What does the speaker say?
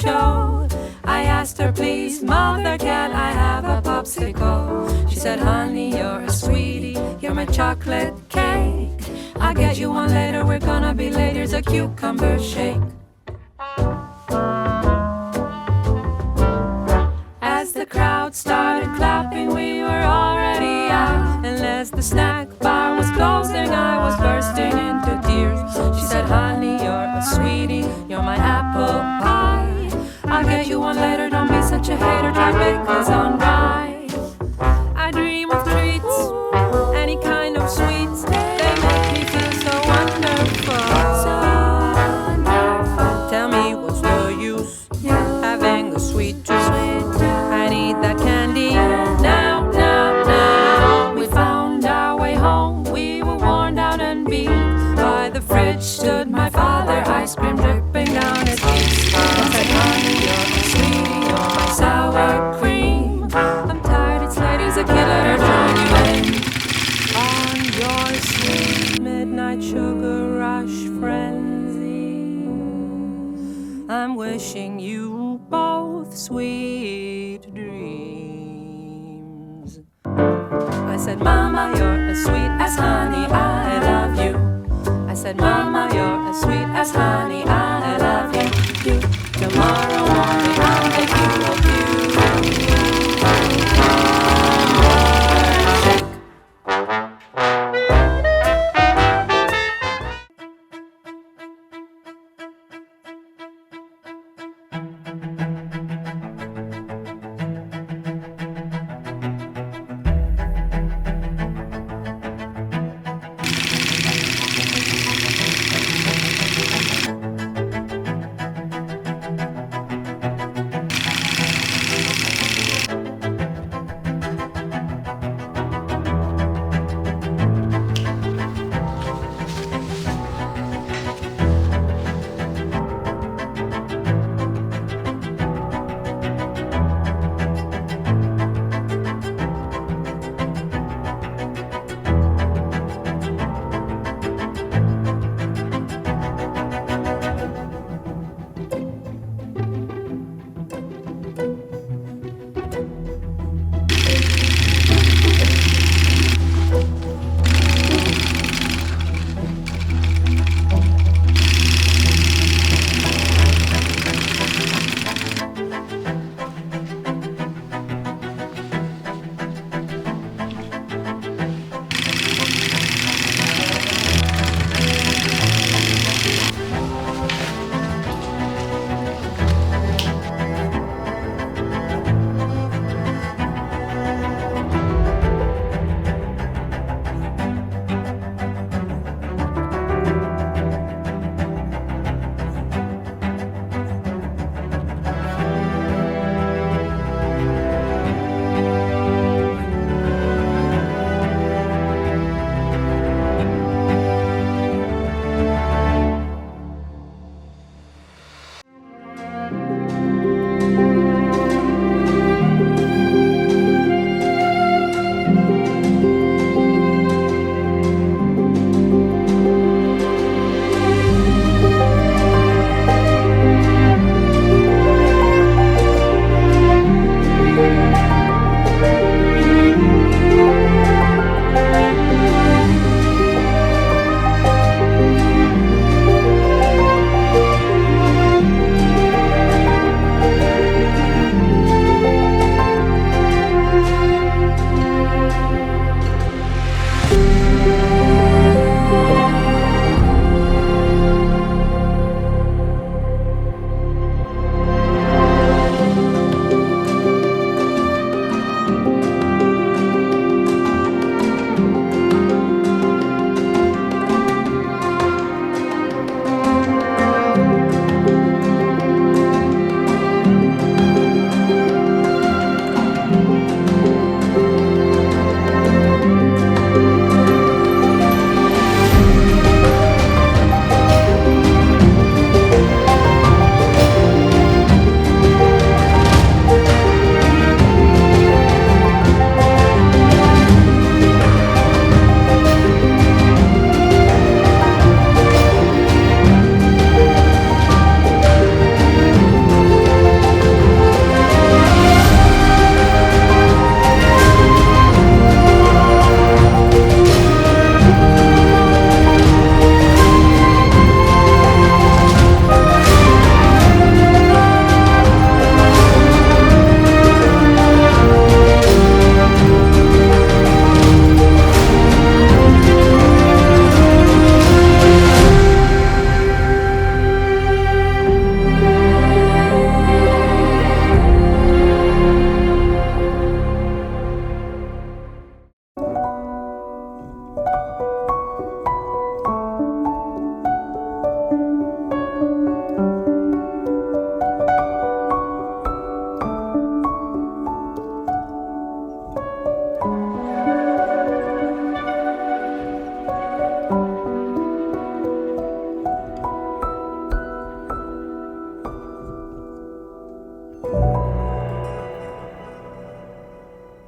show. I asked her, please, mother, can I have a popsicle? She said, honey, you're a sweetie, you're my chocolate cake. I'll get you one later, we're gonna be late. Here's a cucumber shake. As the crowd started clapping, we were already out. And as the snack bar was closing, I was bursting into tears. She said, honey, you're a sweetie, you're my apple pie. I'll get you one later, don't be such a hater, try pickles on rye. I dream of treats, any kind of sweets. They make me feel so wonderful. So wonderful. Tell me, what's the use having a sweet tooth? I need that candy now, now, now. We found our way home, we were worn down and beat. By the fridge stood my father, ice cream dripping down his cheeks. I said, honey, you're a sweetie, you're my sour cream. I'm tired, it's late, he's a killer, join you in on your sweet midnight sugar rush frenzy. I'm wishing you both sweet dreams. I said, mama, you're as sweet as honey, I love you. I said, mama, you're as sweet as honey, I love you. Tomorrow morning I'll make you a